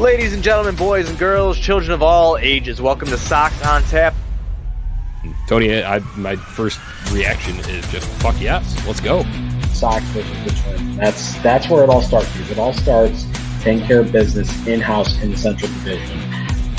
Ladies and gentlemen, boys and girls, children of all ages, welcome to Sox On Tap. Tony, my first reaction is just, fuck yes, let's go. Sox versus the Twins. That's where it all starts, because it all starts taking care of business in-house in the Central Division.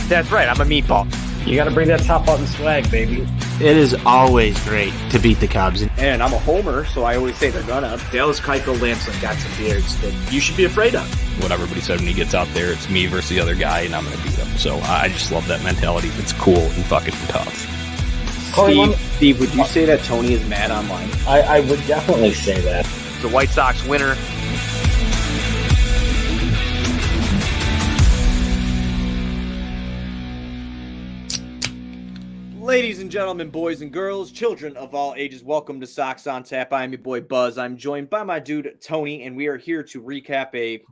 That's right, I'm a meatball. You got to bring that top button swag, baby. It is always great to beat the Cubs. And I'm a homer, so I always say they're gonna. Dallas Keuchel Lancelin got some beards that you should be afraid of. What everybody said when he gets out there, it's me versus the other guy, and I'm going to beat him. So I just love that mentality. It's cool and fucking tough. Steve, would you say that Tony is mad online? I would definitely say that. The White Sox winner. Ladies and gentlemen, boys and girls, children of all ages, welcome to Sox On Tap. I'm your boy Buzz. I'm joined by my dude Tony, and we are here to recap a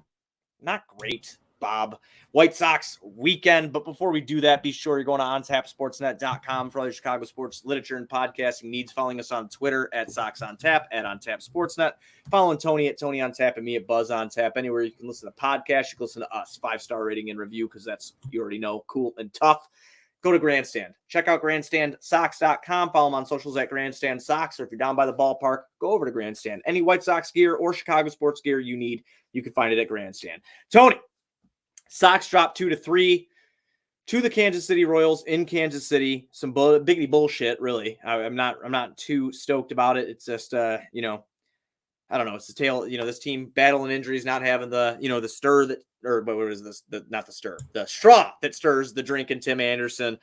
not great, Bob, White Sox weekend. But before we do that, be sure you're going to ontapsportsnet.com for all your Chicago sports literature and podcasting needs. Following us on Twitter at Sox On Tap, at On Tap Sportsnet. Following Tony at Tony On Tap and me at Buzz On Tap. Anywhere you can listen to podcasts, you can listen to us. 5-star rating and review, because that's, you already know, cool and tough. Go to Grandstand. Check out grandstandsox.com. Follow them on socials at Grandstand Sox. Or if you're down by the ballpark, go over to Grandstand. Any White Sox gear or Chicago sports gear you need, you can find it at Grandstand. Tony, Sox dropped 2-3 to the Kansas City Royals in Kansas City. Some biggity bullshit, really. I'm not too stoked about it. It's just, I don't know. It's the tale, this team battling injuries, not having the, the stir that, or what was this? Not the stir, the straw that stirs the drink. And Tim Anderson,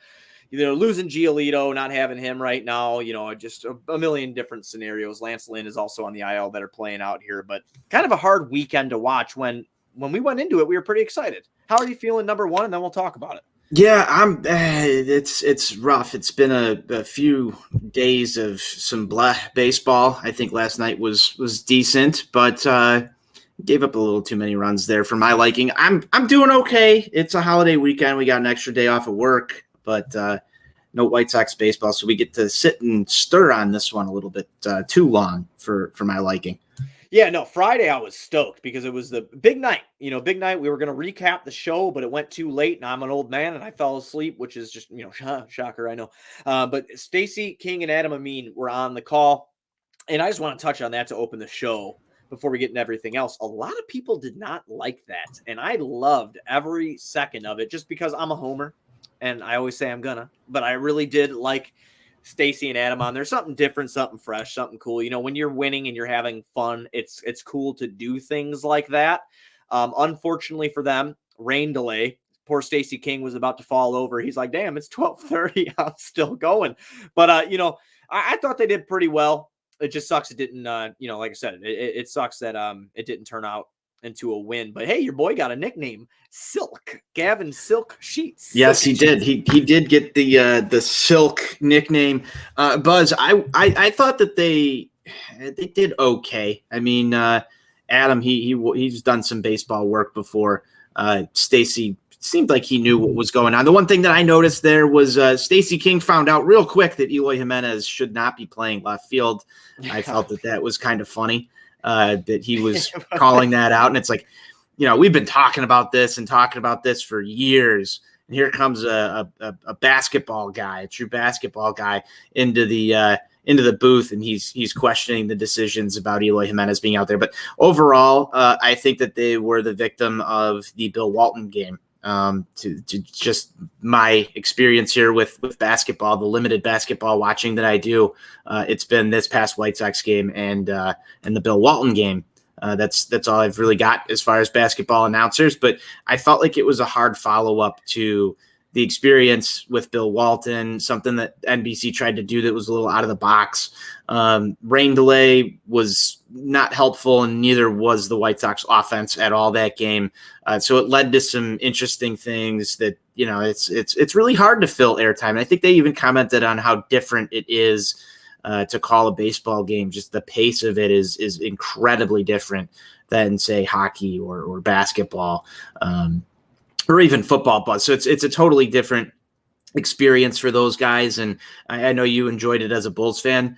losing Giolito, not having him right now, just a million different scenarios. Lance Lynn is also on the IL that are playing out here, but kind of a hard weekend to watch. When we went into it, we were pretty excited. How are you feeling, number one? And then we'll talk about it. Yeah, it's rough. It's been a few days of some baseball. I think last night was decent, but gave up a little too many runs there for my liking. I'm doing okay. It's a holiday weekend. We got an extra day off of work, but no White Sox baseball, so we get to sit and stir on this one a little bit too long for my liking. Yeah, no, Friday I was stoked because it was the big night. Big night. We were going to recap the show, but it went too late, and I'm an old man, and I fell asleep, which is just, shocker, I know. But Stacey King and Adam Amin were on the call, and I just want to touch on that to open the show before we get into everything else. A lot of people did not like that, and I loved every second of it just because I'm a homer, and I always say I'm gonna, but I really did like Stacey and Adam on there. Something different, something fresh, something cool. When you're winning and you're having fun, it's cool to do things like that. Unfortunately for them, rain delay. Poor Stacey King was about to fall over. He's like, damn, it's 12:30. I'm still going. But, I thought they did pretty well. It just sucks it didn't, like I said, it sucks that it didn't turn out into a win. But hey, your boy got a nickname, Silk. Gavin Silk Sheets. Yes, he did. He did get the Silk nickname. Buzz, I thought that they did okay. I mean, Adam, he's done some baseball work before. Stacey seemed like he knew what was going on. The one thing that I noticed there was Stacey King found out real quick that Eloy Jimenez should not be playing left field. I felt that was kind of funny. That he was calling that out. And it's like, we've been talking about this for years. And here comes a basketball guy, a true basketball guy into the booth. And he's questioning the decisions about Eloy Jimenez being out there. But overall, I think that they were the victim of the Bill Walton game. To just my experience here with basketball, the limited basketball watching that I do, it's been this past White Sox game and the Bill Walton game. That's all I've really got as far as basketball announcers, but I felt like it was a hard follow-up to the experience with Bill Walton, something that NBC tried to do that was a little out of the box. Rain delay was not helpful, and neither was the White Sox offense at all that game. So it led to some interesting things that, it's really hard to fill airtime. And I think they even commented on how different it is to call a baseball game. Just the pace of it is incredibly different than, say, hockey or basketball. Or even football, Buzz. So it's a totally different experience for those guys. And I know you enjoyed it as a Bulls fan.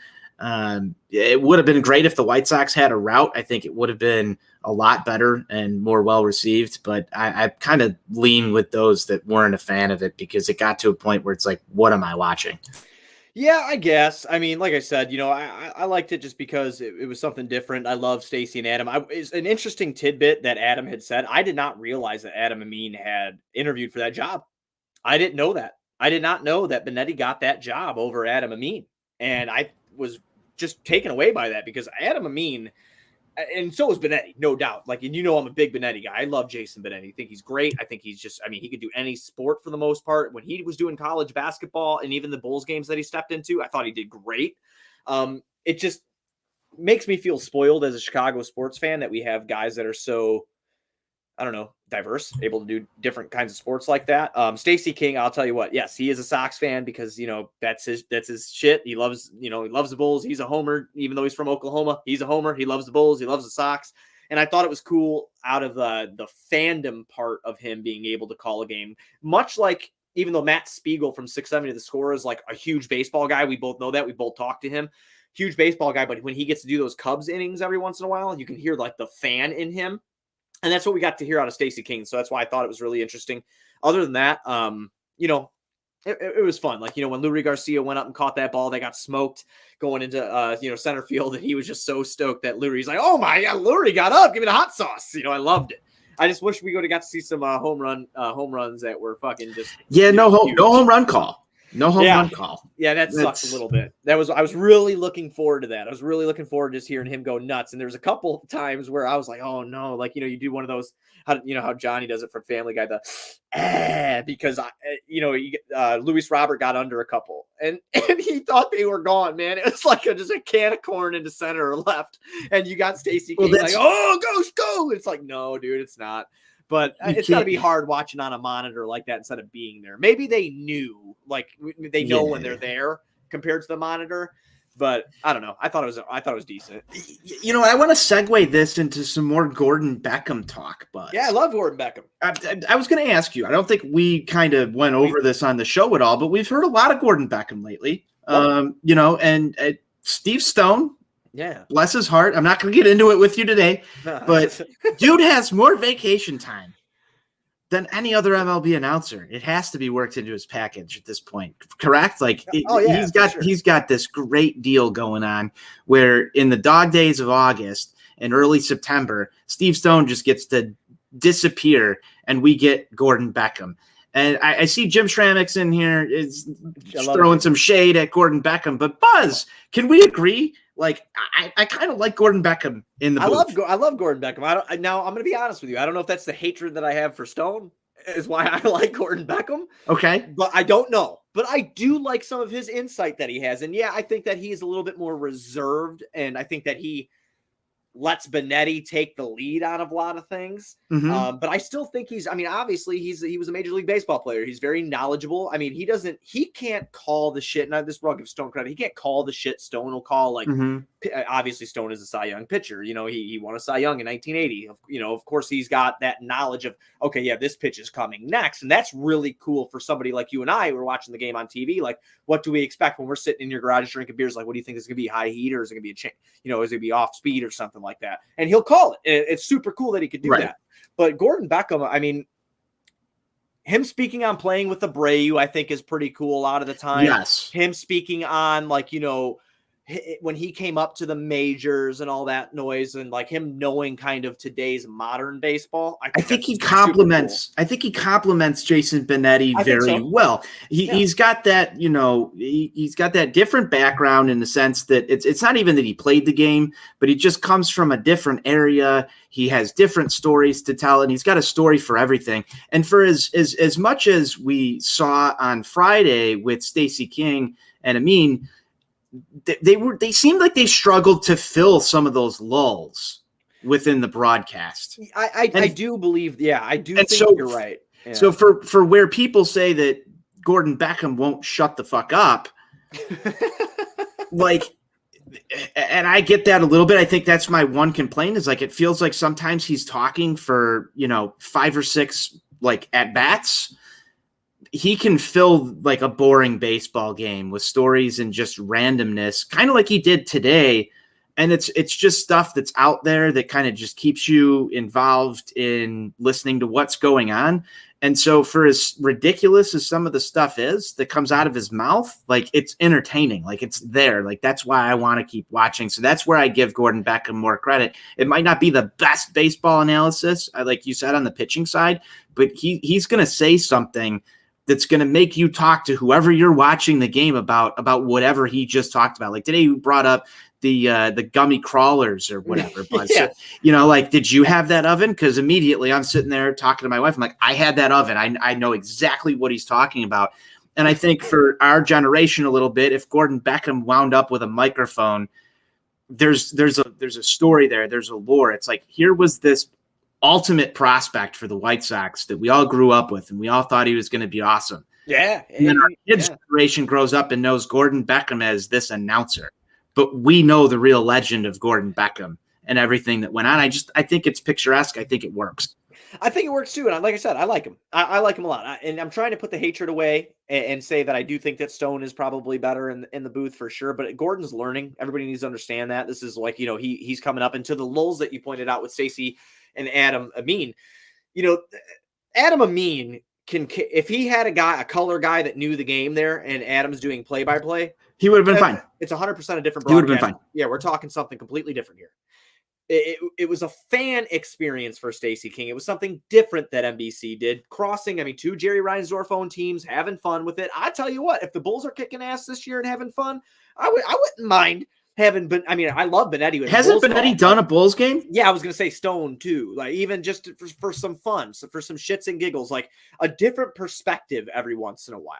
It would have been great if the White Sox had a route. I think it would have been a lot better and more well received, but I kind of lean with those that weren't a fan of it because it got to a point where it's like, what am I watching? Yeah, I guess. I mean, like I said, I liked it just because it was something different. I love Stacey and Adam. It's an interesting tidbit that Adam had said. I did not realize that Adam Amin had interviewed for that job. I didn't know that. I did not know that Benetti got that job over Adam Amin. And I was just taken away by that because Adam Amin, and so is Benetti, no doubt. Like, and I'm a big Benetti guy. I love Jason Benetti. I think he's great. I think he's just, he could do any sport for the most part. When he was doing college basketball and even the Bulls games that he stepped into, I thought he did great. It just makes me feel spoiled as a Chicago sports fan that we have guys that are so, I don't know, diverse, able to do different kinds of sports like that. Stacey King, I'll tell you what, yes, he is a Sox fan because, that's his shit. He loves the Bulls. He's a homer, even though he's from Oklahoma. He's a homer. He loves the Bulls. He loves the Sox. And I thought it was cool out of the fandom part of him being able to call a game, much like, even though Matt Spiegel from 670 The Score is like a huge baseball guy. We both know that. We both talked to him. Huge baseball guy. But when he gets to do those Cubs innings every once in a while, you can hear like the fan in him. And that's what we got to hear out of Stacey King. So that's why I thought it was really interesting. Other than that, it was fun. Like, when Lurie Garcia went up and caught that ball, they got smoked going into, center field. And he was just so stoked that Lurie's like, oh my God, Lurie got up. Give me the hot sauce. I loved it. I just wish we would have got to see some home runs that were fucking just. Yeah, no home run call. No home run call. Yeah, that sucks a little bit. I was really looking forward to that. I was really looking forward to just hearing him go nuts. And there was a couple times where I was like, oh no, like, you do one of those, how Johnny does it from Family Guy, because Luis Robert got under a couple and he thought they were gone, man. It was like just a can of corn into center or left. And you got Stacey King like, oh, go. It's like, no, dude, it's not. But it's got to be hard watching on a monitor like that instead of being there. Maybe they knew, like they know when they're there compared to the monitor. But I don't know. I thought it was decent. I want to segue this into some more Gordon Beckham talk. But yeah, I love Gordon Beckham. I was going to ask you. I don't think we kind of went over this on the show at all, but we've heard a lot of Gordon Beckham lately. And Steve Stone. Yeah. Bless his heart. I'm not going to get into it with you today, but dude has more vacation time than any other MLB announcer. It has to be worked into his package at this point. Correct? Like he's got this great deal going on where in the dog days of August and early September, Steve Stone just gets to disappear and we get Gordon Beckham. And I see Jim Schramix in here is throwing some shade at Gordon Beckham, but Buzz, can we agree? Like I kind of like Gordon Beckham in the booth. I love Gordon Beckham. Now I'm going to be honest with you. I don't know if that's the hatred that I have for Stone is why I like Gordon Beckham. Okay. But I don't know. But I do like some of his insight that he has. And yeah, I think that he's a little bit more reserved. And I think that he lets Benetti take the lead on a lot of things. Mm-hmm. But I still think obviously he was a Major League Baseball player. He's very knowledgeable. He can't call the shit. Now this will give Stone credit. He can't call the shit Stone will call. Like, obviously Stone is a Cy Young pitcher. He won a Cy Young in 1980. Of course he's got that knowledge of, okay, yeah, this pitch is coming next. And that's really cool for somebody like you and I who are watching the game on TV. Like, what do we expect when we're sitting in your garage drinking beers? Like, what do you think is going to be high heat or is it going to be is it going to be off speed or something like that? And he'll call it. It's super cool that he could do that. But Gordon Beckham, him speaking on playing with Abreu, I think is pretty cool a lot of the time. Yes. Him speaking on when he came up to the majors and all that noise and like him knowing kind of today's modern baseball. I think he compliments. Cool. I think he compliments Jason Benetti very well. He's got that, he's got that different background in the sense that it's not even that he played the game, but he just comes from a different area. He has different stories to tell, and he's got a story for everything. And for as much as we saw on Friday with Stacey King and Amin, they seemed like they struggled to fill some of those lulls within the broadcast. I do believe, I do think you're right. Yeah. So for where people say that Gordon Beckham won't shut the fuck up, like, and I get that a little bit. I think that's my one complaint is like, it feels like sometimes he's talking for, 5 or 6 like at bats. he can fill like a boring baseball game with stories and just randomness, kind of like he did today. And it's just stuff that's out there that kind of just keeps you involved in listening to what's going on. And so for as ridiculous as some of the stuff is that comes out of his mouth, like it's entertaining, like it's there. Like that's why I want to keep watching. So that's where I give Gordon Beckham more credit. It might not be the best baseball analysis, like you said, on the pitching side, but he's going to say something that's going to make you talk to whoever you're watching the game about whatever he just talked about. Like today, you brought up the gummy crawlers or whatever. But Yeah. so, like, did you have that oven? Because immediately I'm sitting there talking to my wife. I'm like, I had that oven. I know exactly what he's talking about. And I think for our generation a little bit, if Gordon Beckham wound up with a microphone, there's a story there. There's a lore. It's like, here was this ultimate prospect for the White Sox that we all grew up with, and we all thought he was going to be awesome. Yeah. And then our kids' generation grows up and knows Gordon Beckham as this announcer. But we know the real legend of Gordon Beckham and everything that went on. I think it's picturesque. I think it works. I think it works too. And like I said, I like him. I like him a lot. And I'm trying to put the hatred away and say that I do think that Stone is probably better in the booth for sure. But Gordon's learning. Everybody needs to understand that. This is like, he's coming up into the lulls that you pointed out with Stacey and Adam Amin. Adam Amin if he had a color guy that knew the game there and Adam's doing play-by-play, he would have been fine. It's 100% a different broadcast. He would have been fine. Yeah, we're talking something completely different here. It was a fan experience for Stacey King. It was something different that NBC did. Crossing, two Jerry Reinsdorf owned teams, having fun with it. I tell you what, if the Bulls are kicking ass this year and having fun, I wouldn't mind having. But I love Benetti. Hasn't Benetti done a Bulls game? Yeah, I was gonna say Stone too. Like even just for some fun, for some shits and giggles, like a different perspective every once in a while.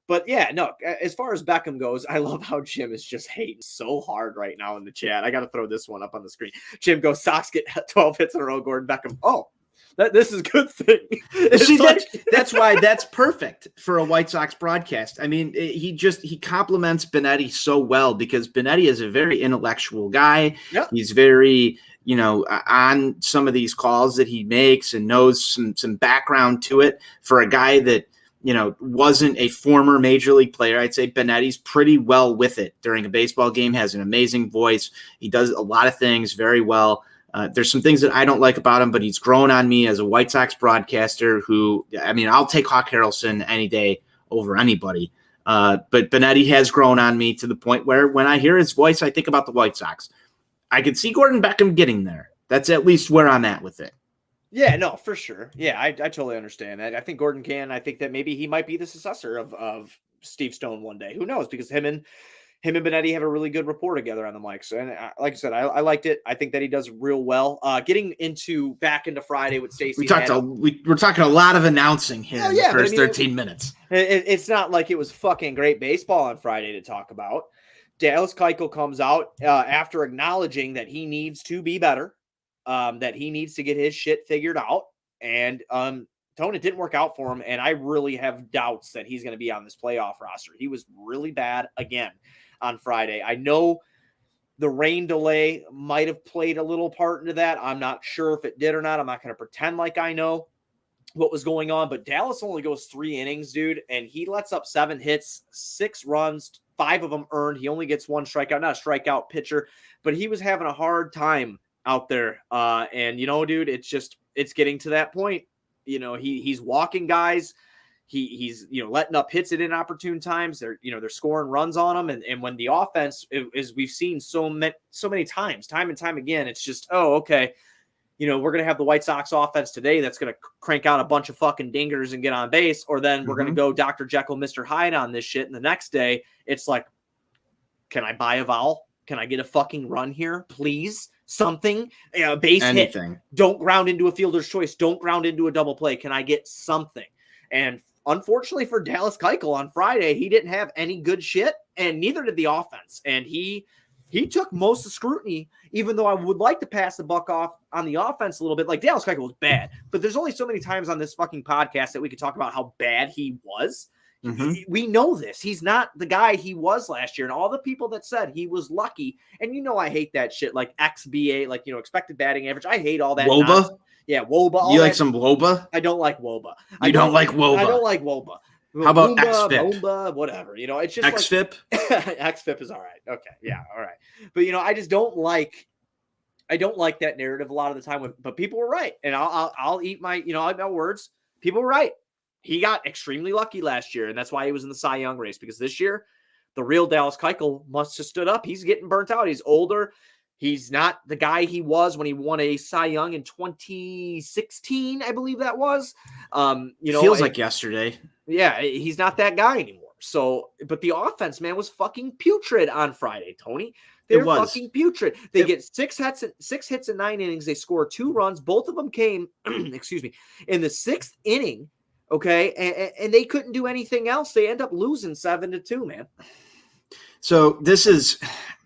But yeah, no, as far as Beckham goes, I love how Jim is just hating so hard right now in the chat. I got to throw this one up on the screen. Jim goes, Sox get 12 hits in a row, Gordon Beckham. Oh, this is a good thing. See, that's why that's perfect for a White Sox broadcast. He compliments Benetti so well because Benetti is a very intellectual guy. Yep. He's very, on some of these calls that he makes and knows some background to it for a guy that, wasn't a former major league player. I'd say Benetti's pretty well with it during a baseball game, has an amazing voice. He does a lot of things very well. There's some things that I don't like about him, but he's grown on me as a White Sox broadcaster who, I'll take Hawk Harrelson any day over anybody. But Benetti has grown on me to the point where when I hear his voice, I think about the White Sox. I could see Gordon Beckham getting there. That's at least where I'm at with it. Yeah, no, for sure. Yeah, I totally understand that. I think Gordon can. I think that maybe he might be the successor of Steve Stone one day. Who knows? Because him and Benetti have a really good rapport together on the mic. So, and like I said, I liked it. I think that he does real well. Getting back into Friday with Stacey. We're talking a lot of announcing here in the first 13 minutes. It's not like it was fucking great baseball on Friday to talk about. Dallas Keuchel comes out after acknowledging that he needs to be better. That he needs to get his shit figured out. And Tone, it didn't work out for him. And I really have doubts that he's going to be on this playoff roster. He was really bad again on Friday. I know the rain delay might have played a little part into that. I'm not sure if it did or not. I'm not going to pretend like I know what was going on, but Dallas only goes 3 innings, dude. And he lets up 7 hits, 6 runs, 5 of them earned. He only gets 1 strikeout, not a strikeout pitcher, but he was having a hard time out there. And dude, it's getting to that point. He's walking guys. He's letting up hits at inopportune times. They're scoring runs on him. And when the offense, as we've seen so many times, time and time again, it's just, oh, okay. We're going to have the White Sox offense today that's going to crank out a bunch of fucking dingers and get on base. Or then we're going to go Dr. Jekyll, Mr. Hyde on this shit. And the next day it's like, can I buy a vowel? Can I get a fucking run here, please? Something, base anything. Hit. Don't ground into a fielder's choice. Don't ground into a double play. Can I get something? And unfortunately for Dallas Keuchel on Friday, he didn't have any good shit, and neither did the offense. And he took most of the scrutiny, even though I would like to pass the buck off on the offense a little bit. Like Dallas Keuchel was bad, but there's only so many times on this fucking podcast that we could talk about how bad he was. Mm-hmm. We know this. He's not the guy he was last year. And all the people that said he was lucky, and I hate that shit, like XBA, like, expected batting average. I hate all that. WOBA? Nonsense. Yeah, WOBA. You like some WOBA? I don't like WOBA. I don't like WOBA. I don't like WOBA. How about Moomba, XFIP? Moomba, whatever. It's just XFIP? like XFIP is all right. Okay, yeah, all right. But I just don't like. I don't like that narrative a lot of the time. But people were right, and I'll eat my my words. People were right. He got extremely lucky last year, and that's why he was in the Cy Young race. Because this year, the real Dallas Keuchel must have stood up. He's getting burnt out. He's older. He's not the guy he was when he won a Cy Young in 2016, I believe that was. Feels like yesterday. Yeah, he's not that guy anymore. So, but the offense, man, was fucking putrid on Friday, Tony. They're fucking putrid. They get six hits in 9 innings. They score 2 runs. Both of them came, excuse me, in the 6th inning. Okay, and they couldn't do anything else. They end up losing 7-2, man. So this is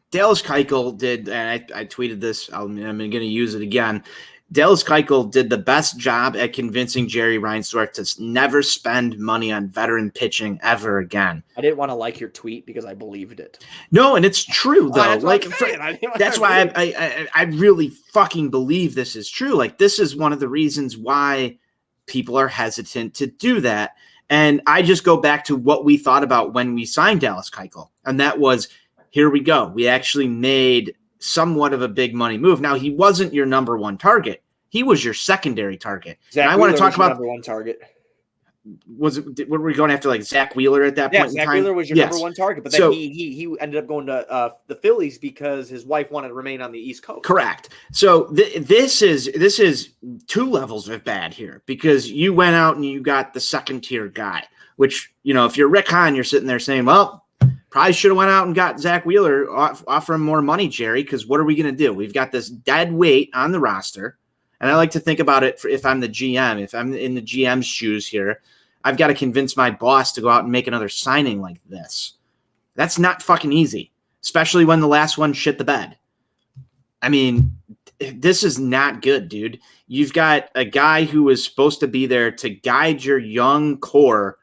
Dallas Keuchel did, and I tweeted this. I'm going to use it again. Dallas Keuchel did the best job at convincing Jerry Reinsdorf to never spend money on veteran pitching ever again. I didn't want to like your tweet because I believed it. No, and it's true though. That's why I really fucking believe this is true. Like, this is one of the reasons why people are hesitant to do that. And I just go back to what we thought about when we signed Dallas Keuchel, and that was, here we go. We actually made somewhat of a big money move. Now, he wasn't your number one target. He was your secondary target. Zach I want to talk about number one target. Were we going after like Zach Wheeler at that point in time? Zach Wheeler was your number one target, but then he ended up going to the Phillies because his wife wanted to remain on the East Coast. Correct. So this is 2 levels of bad here, because you went out and you got the second tier guy, which, if you're Rick Hahn, you're sitting there saying, well, probably should have went out and got Zach Wheeler, offer him more money, Jerry, because what are we going to do? We've got this dead weight on the roster. And I like to think about it if I'm the GM, if I'm in the GM's shoes here, I've got to convince my boss to go out and make another signing like this. That's not fucking easy, especially when the last one shit the bed. I mean, this is not good, dude. You've got a guy who is supposed to be there to guide your young core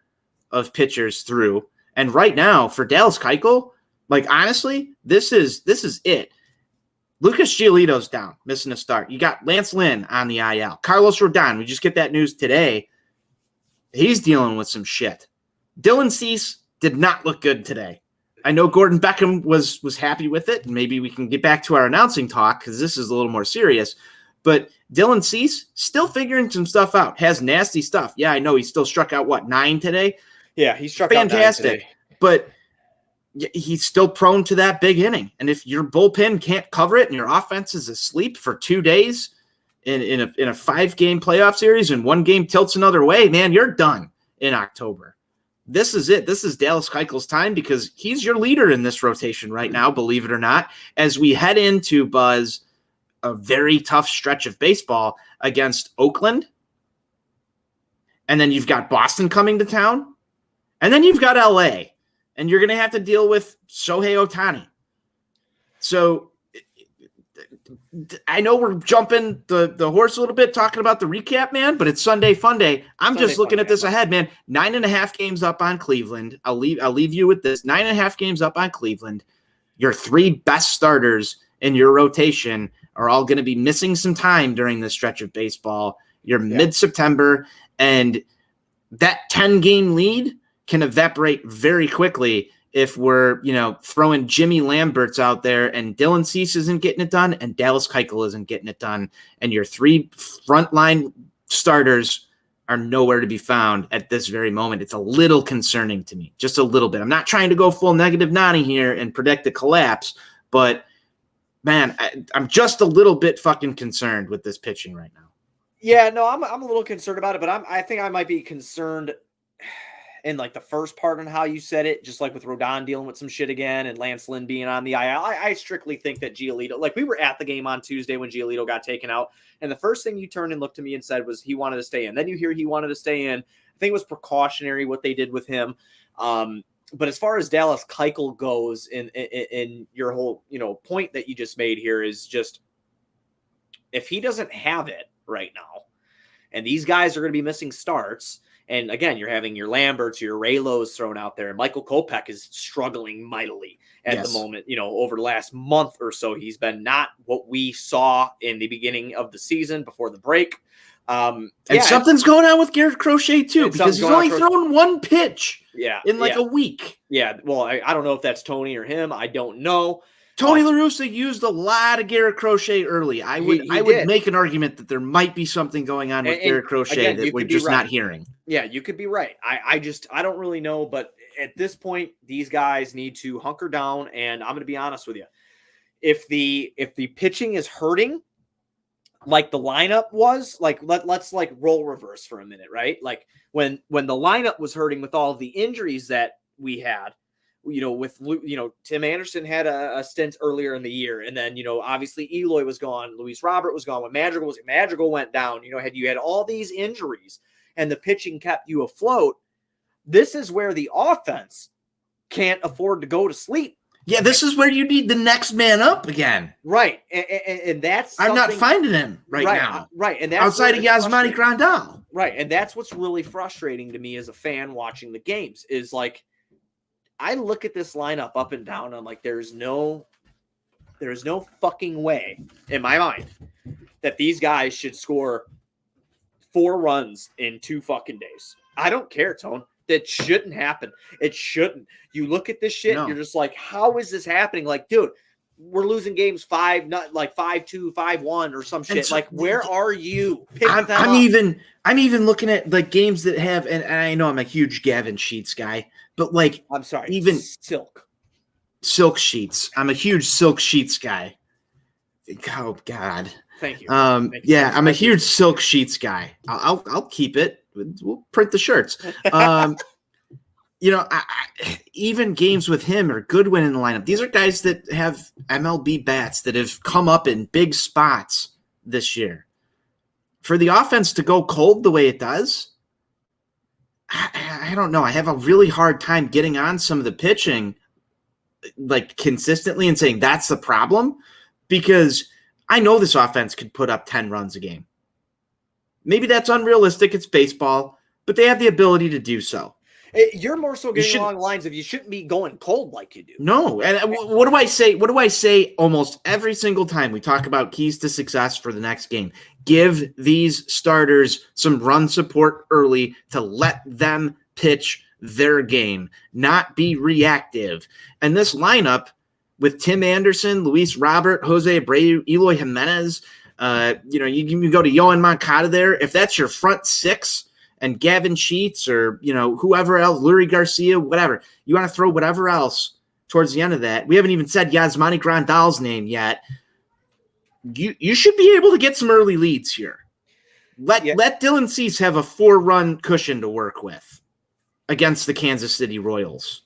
of pitchers through. And right now, for Dallas Keuchel, like, honestly, this is it. Lucas Giolito's down, missing a start. You got Lance Lynn on the IL. Carlos Rodon, we just get that news today. He's dealing with some shit. Dylan Cease did not look good today. I know Gordon Beckham was happy with it, and maybe we can get back to our announcing talk because this is a little more serious. But Dylan Cease still figuring some stuff out. Has nasty stuff. Yeah, I know he still struck out, 9 today? Yeah, he struck fantastic. Out 9 today. But he's still prone to that big inning. And if your bullpen can't cover it and your offense is asleep for 2 days in a 5-game playoff series and 1 game tilts another way, man, you're done in October. This is it. This is Dallas Keuchel's time because he's your leader in this rotation right now, believe it or not, as we head into, Buzz, a very tough stretch of baseball against Oakland. And then you've got Boston coming to town. And then you've got LA. And you're going to have to deal with Shohei Ohtani. So I know we're jumping the horse a little bit talking about the recap, man, but it's Sunday Funday. I'm just looking at this ahead, man. 9.5 games up on Cleveland. I'll leave you with this. 9.5 games up on Cleveland. Your 3 best starters in your rotation are all going to be missing some time during this stretch of baseball. You're mid-September, and that 10-game lead can evaporate very quickly if we're, throwing Jimmy Lamberts out there and Dylan Cease isn't getting it done and Dallas Keuchel isn't getting it done. And your 3 frontline starters are nowhere to be found at this very moment. It's a little concerning to me, just a little bit. I'm not trying to go full negative Nani here and predict a collapse, but man, I'm just a little bit fucking concerned with this pitching right now. Yeah, no, I'm a little concerned about it, but I think I might be concerned in like the first part on how you said it, just like with Rodon dealing with some shit again and Lance Lynn being on the IL. I strictly think that Giolito, like we were at the game on Tuesday when Giolito got taken out, and the first thing you turned and looked to me and said was he wanted to stay in. Then you hear he wanted to stay in. I think it was precautionary what they did with him. But as far as Dallas Keuchel goes in your whole, point that you just made here is just, if he doesn't have it right now, and these guys are going to be missing starts, and again, you're having your Lamberts, your Raylos thrown out there. Michael Kopech is struggling mightily at the moment. Over the last month or so, he's been not what we saw in the beginning of the season before the break. And something's going on with Garrett Crochet too, because he's only thrown one pitch in like a week. Yeah, well, I don't know if that's Tony or him. I don't know. Tony La Russa used a lot of Garrett Crochet early. I would make an argument that there might be something going on with Garrett Crochet that we're just not hearing. Yeah, you could be right. I don't really know, but at this point, these guys need to hunker down. And I'm going to be honest with you. If the pitching is hurting, like the lineup was, like let's like role reverse for a minute, right? Like when the lineup was hurting with all of the injuries that we had, Tim Anderson had a stint earlier in the year, and then obviously Eloy was gone, Luis Robert was gone, when Madrigal went down, you had all these injuries, and the pitching kept you afloat. This is where the offense can't afford to go to sleep. Yeah, this is where you need the next man up again. Right. And that's I'm not finding him right now. Right. And that's outside of Yasmani Grandal. Right. And that's what's really frustrating to me as a fan watching the games is like I look at this lineup up and down. And I'm like, there's no fucking way in my mind that these guys should score 4 runs in 2 fucking days. I don't care, Tone. That shouldn't happen. It shouldn't. You look at this shit, You're just like, how is this happening? Like, dude, we're losing games 5-2, 5-1 or some shit. So, like, where are you? I'm even looking at like games that have, and I know I'm a huge Gavin Sheets guy, but like, I'm sorry, even Silk Sheets. I'm a huge Silk Sheets guy. Oh God. Thank you. I'm a huge Silk Sheets guy. I'll keep it. We'll print the shirts. Even games with him or Goodwin in the lineup. These are guys that have MLB bats that have come up in big spots this year. For the offense to go cold the way it does, I don't know. I have a really hard time getting on some of the pitching like consistently and saying that's the problem, because I know this offense could put up 10 runs a game. Maybe that's unrealistic. It's baseball, but they have the ability to do so. You're more so getting along the lines of you shouldn't be going cold like you do. No. And what do I say? What do I say almost every single time we talk about keys to success for the next game? Give these starters some run support early to let them pitch their game, not be reactive. And this lineup with Tim Anderson, Luis Robert, Jose Abreu, Eloy Jimenez, you go to Yohan Moncada there. If that's your front 6 and Gavin Sheets or, whoever else, Lurie Garcia, whatever, you want to throw whatever else towards the end of that. We haven't even said Yasmani Grandal's name yet. You should be able to get some early leads here. Let Dylan Cease have a 4-run cushion to work with against the Kansas City Royals.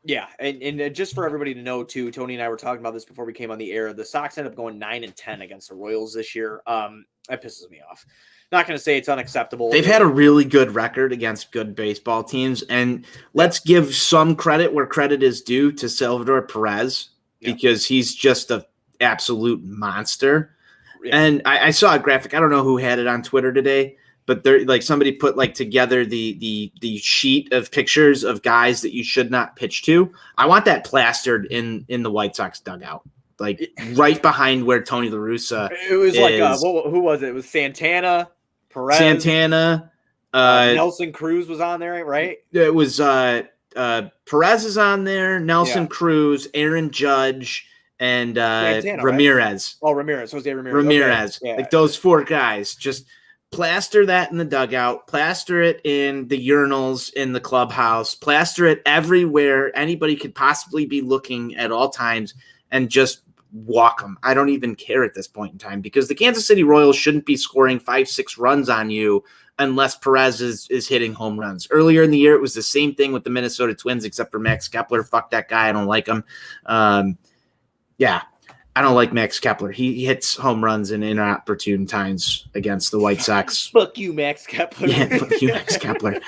Yeah, and just for everybody to know, too, Tony and I were talking about this before we came on the air. The Sox ended up going 9-10 against the Royals this year. That pisses me off. Not going to say it's unacceptable. They've had a really good record against good baseball teams, and let's give some credit where credit is due to Salvador Perez because he's just an absolute monster. Yeah. And I saw a graphic. I don't know who had it on Twitter today, but there, like somebody put like together the sheet of pictures of guys that you should not pitch to. I want that plastered in the White Sox dugout, like right behind where Tony La Russa. It was like who was it? It was Santana, Perez, Nelson Cruz was on there, right? It was Perez is on there, Nelson Cruz, Aaron Judge, and Santana, Ramirez. Right? Oh, Ramirez. Jose Ramirez. Ramirez. Okay. Yeah. Like those 4 guys. Just plaster that in the dugout, plaster it in the urinals in the clubhouse, plaster it everywhere anybody could possibly be looking at all times, and just walk them. I don't even care at this point in time because the Kansas City Royals shouldn't be scoring 5-6 runs on you unless Perez is hitting home runs. Earlier in the year, it was the same thing with the Minnesota Twins, except for Max Kepler. Fuck that guy. I don't like him. I don't like Max Kepler. He hits home runs in inopportune times against the White Sox. Fuck you, Max Kepler. Yeah, fuck you, Max Kepler.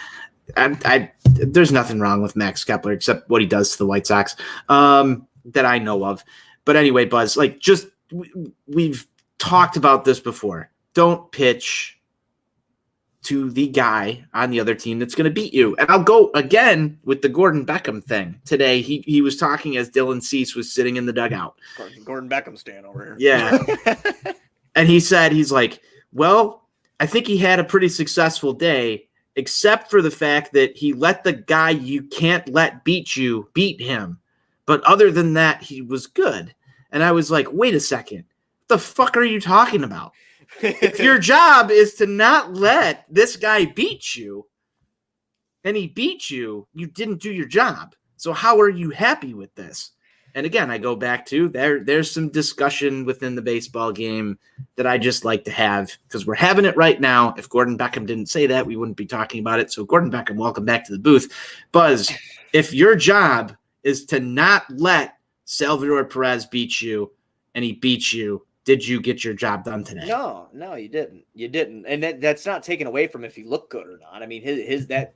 There's nothing wrong with Max Kepler except what he does to the White Sox that I know of. But anyway, Buzz, we've talked about this before. Don't pitch to the guy on the other team that's going to beat you. And I'll go again with the Gordon Beckham thing. Today, he was talking as Dylan Cease was sitting in the dugout. Gordon Beckham stand over here. Yeah. And he said, he's like, well, I think he had a pretty successful day, except for the fact that he let the guy you can't let beat him. But other than that, he was good. And I was like, wait a second. What the fuck are you talking about? If your job is to not let this guy beat you, and he beat you, you didn't do your job. So how are you happy with this? And again, I go back to there's some discussion within the baseball game that I just like to have because we're having it right now. If Gordon Beckham didn't say that, we wouldn't be talking about it. So Gordon Beckham, welcome back to the booth. Buzz, if your job is to not let Salvador Perez beat you and he beats you, did you get your job done today? No, you didn't. You didn't. And that's not taken away from if he looked good or not. I mean, his that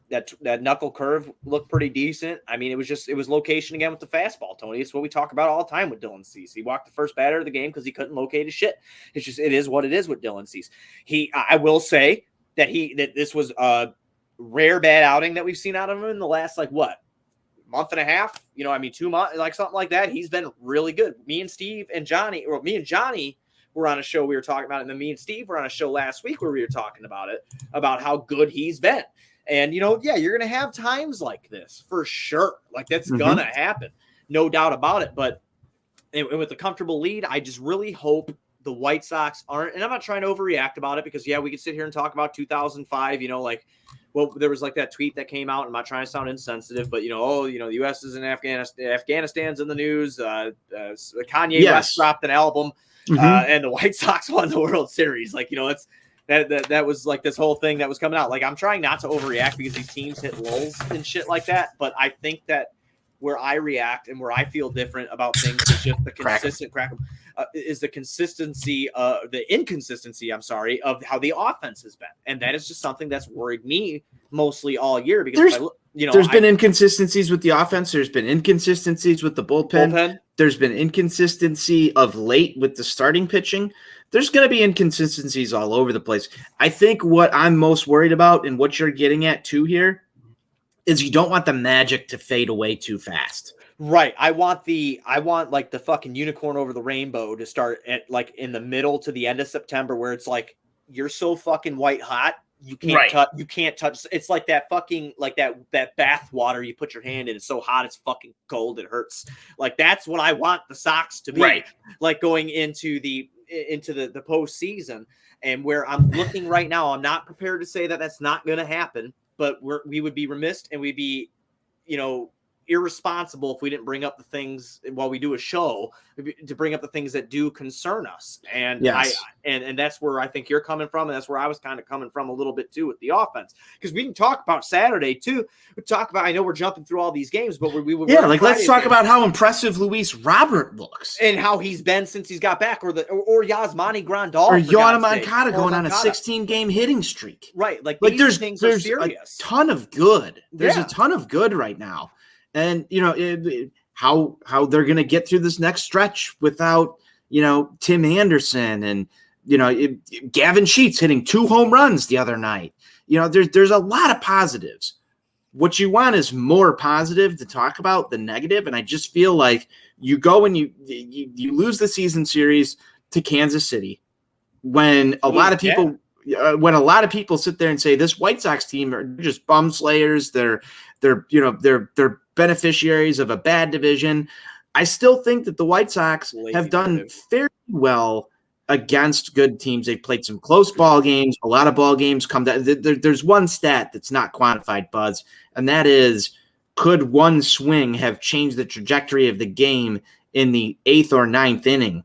knuckle curve looked pretty decent. I mean, it was location again with the fastball, Tony. It's what we talk about all the time with Dylan Cease. He walked the first batter of the game because he couldn't locate his shit. It is what it is with Dylan Cease. I will say that this was a rare bad outing that we've seen out of him in the last month and a half, 2 months, like something like that. He's been really good. Me and Johnny were on a show we were talking about it, and then me and Steve were on a show last week where we were talking about it, about how good he's been. And, you're going to have times like this for sure. Like that's going to happen. No doubt about it. But with a comfortable lead, I just really hope the White Sox aren't, and I'm not trying to overreact about it because we could sit here and talk about 2005, there was that tweet that came out. I'm not trying to sound insensitive, but the U.S. is in Afghanistan. Afghanistan's in the news. Kanye West dropped an album, and the White Sox won the World Series. That was this whole thing that was coming out. I'm trying not to overreact because these teams hit lulls and shit like that. But I think that where I react and where I feel different about things is just the consistent is the inconsistency, of how the offense has been. And that is just something that's worried me mostly all year because there's been inconsistencies with the offense. There's been inconsistencies with the bullpen. There's been inconsistency of late with the starting pitching. There's going to be inconsistencies all over the place. I think what I'm most worried about and what you're getting at too here is you don't want the magic to fade away too fast. Right. I want the fucking unicorn over the rainbow to start at in the middle to the end of September where it's you're so fucking white hot. You can't touch. It's like that fucking, that bath water you put your hand in. It's so hot. It's fucking cold. It hurts. That's what I want the Sox to be going into the postseason. And where I'm looking right now, I'm not prepared to say that that's not going to happen, but we would be remiss and we'd be, irresponsible if we didn't bring up the things while we do a show to bring up the things that do concern us. And and that's where I think you're coming from. And that's where I was kind of coming from a little bit too with the offense, because we can talk about Saturday too. We talk about, I know we're jumping through all these games, but let's talk about how impressive Luis Robert looks and how he's been since he's got back, or Yasmani Grandal or Yohan Moncada going on a 16-game hitting streak. Right. There's serious. a ton of good. There's a ton of good right now. And, how they're going to get through this next stretch without, Tim Anderson and, Gavin Sheets hitting 2 home runs the other night. There's a lot of positives. What you want is more positive to talk about than negative. And I just feel like you go and you lose the season series to Kansas City when a lot of people sit there and say this White Sox team are just bum slayers. They're beneficiaries of a bad division. I still think that the White Sox have done fairly well against good teams. They've played some close ball games. A lot of ball games come down. There's one stat that's not quantified, Buzz, and that is, could one swing have changed the trajectory of the game in the 8th or 9th inning?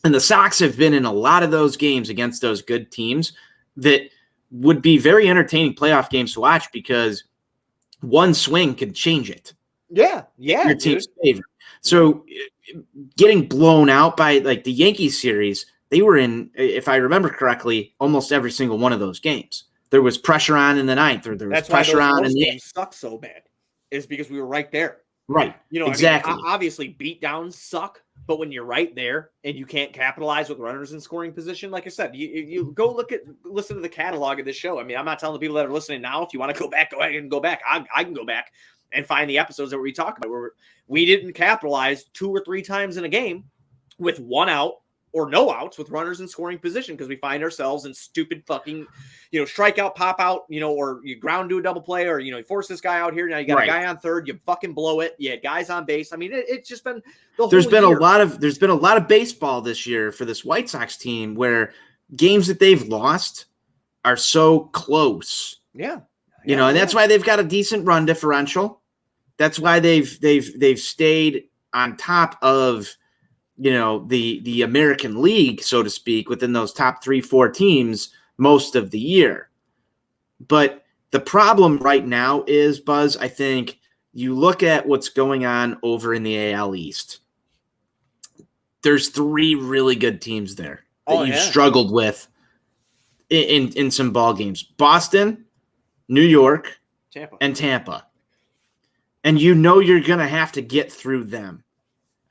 And the Sox have been in a lot of those games against those good teams that would be very entertaining playoff games to watch because one swing could change it. Yeah. Your team's favor. So getting blown out by the Yankees series, they were in, if I remember correctly, almost every single one of those games. There was pressure on in the 9th, or there was pressure on in the 8th. Games suck so bad is because we were right there. Right. Exactly. Obviously beat downs suck, but when you're right there and you can't capitalize with runners in scoring position, like I said, you go listen to the catalog of this show. I mean, I'm not telling the people that are listening now, if you want to go back, go ahead and go back. I can go back and find the episodes that we talk about where we didn't capitalize 2 or 3 times in a game with 1 out or no outs with runners in scoring position because we find ourselves in stupid fucking, strikeout, pop out, or you ground to a double play, or, you force this guy out here. Now you got a guy on third, you fucking blow it. You had guys on base. I mean, it's just been the whole There's been year. there's been a lot of baseball this year for this White Sox team where games that they've lost are so close. Yeah. And that's why they've got a decent run differential. That's why they've stayed on top of, the American League, so to speak, within those top 3-4 teams most of the year. But the problem right now is, Buzz, I think you look at what's going on over in the AL East. There's 3 really good teams there that you've struggled with in some ball games. Boston, New York, Tampa. And you're going to have to get through them.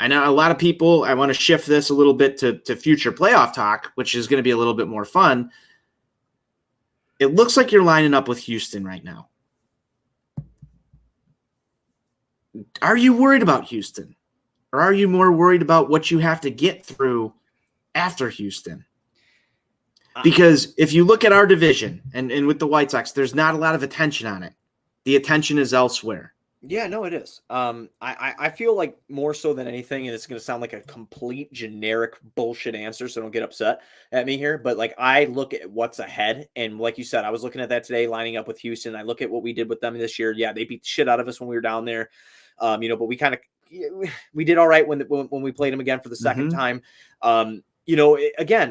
I know a lot of people, I want to shift this a little bit to future playoff talk, which is going to be a little bit more fun. It looks like you're lining up with Houston right now. Are you worried about Houston? Or are you more worried about what you have to get through after Houston? Because if you look at our division and with the White Sox, there's not a lot of attention on it. The attention is elsewhere. Yeah, no, it is. I feel like more so than anything, and it's going to sound like a complete generic bullshit answer, so don't get upset at me here. But like, I look at what's ahead, and like you said, I was looking at that today, lining up with Houston. I look at what we did with them this year. Yeah, they beat the shit out of us when we were down there, but we kind of we did all right when we played them again for the second time. Again,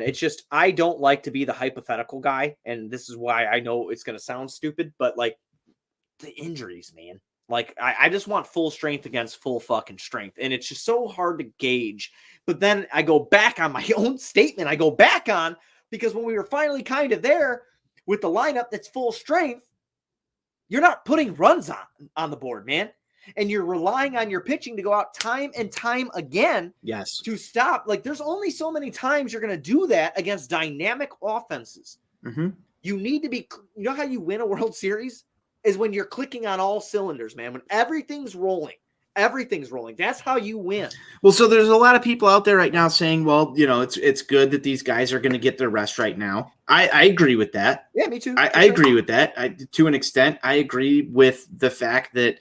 it's just I don't like to be the hypothetical guy, and this is why I know it's going to sound stupid, but like the injuries, man. Like, I just want full strength against full fucking strength. And it's just so hard to gauge. But then I go back on my own statement. Because when we were finally kind of there with the lineup that's full strength, you're not putting runs on the board, man. And you're relying on your pitching to go out time and time again. Yes. To stop. Like, there's only so many times you're going to do that against dynamic offenses. Mm-hmm. You need to be, how you win a World Series? Is when you're clicking on all cylinders, man. When everything's rolling. That's how you win. Well, so there's a lot of people out there right now saying, well, it's good that these guys are going to get their rest right now. I agree with that. Yeah, me too. I agree with that. To an extent, I agree with the fact that,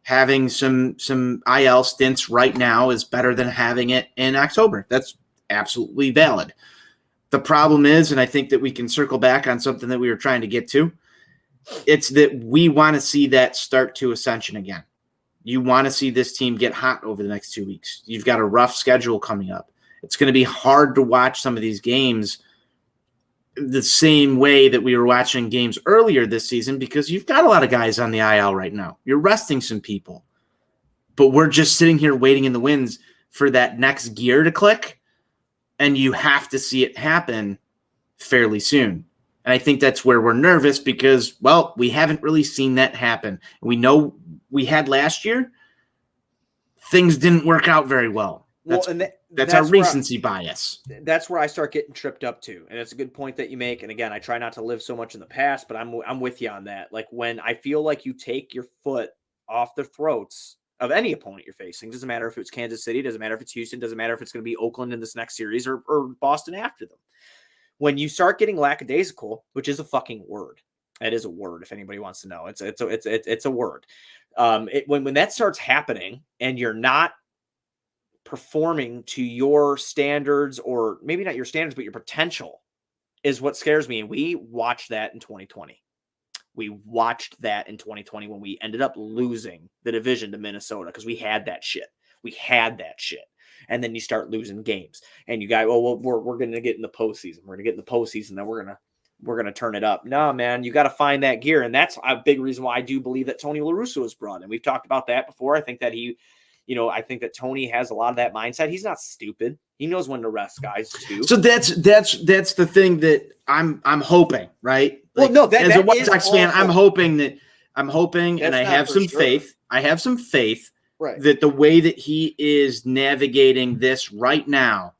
having some IL stints right now is better than having it in October. That's absolutely valid. The problem is, and I think that we can circle back on something that we were trying to get to, it's that we want to see that start to ascension again. You want to see this team get hot over the next 2 weeks. You've got a rough schedule coming up. It's going to be hard to watch some of these games the same way that we were watching games earlier this season because you've got a lot of guys on the IL right now. You're resting some people. But we're just sitting here waiting in the wings for that next gear to click, and you have to see it happen fairly soon. And I think that's where we're nervous because, well, we haven't really seen that happen. We know we had last year. Things didn't work out very well. That's our recency bias. That's where I start getting tripped up to. And it's a good point that you make. And again, I try not to live so much in the past, but I'm with you on that. Like when I feel like you take your foot off the throats of any opponent you're facing, doesn't matter if it's Kansas City, doesn't matter if it's Houston, doesn't matter if it's going to be Oakland in this next series or Boston after them. When you start getting lackadaisical, which is a fucking word, it is a word. If anybody wants to know, it's a word. When that starts happening and you're not performing to your standards, or maybe not your standards, but your potential, is what scares me. And we watched that in 2020. We watched that in 2020 when we ended up losing the division to Minnesota because we had that shit. And then you start losing games, and you got, we're going to get in the postseason. We're going to get in the postseason. Then we're going to turn it up. No, man, you got to find that gear. And that's a big reason why I do believe that Tony La Russa was brought in. We've talked about that before. I think that I think that Tony has a lot of that mindset. He's not stupid. He knows when to rest guys too. So that's the thing that I'm hoping, right? Like, well, no, as a White Sox fan, I'm hoping, and I have some faith. I have some faith. Right. That the way that he is navigating this right now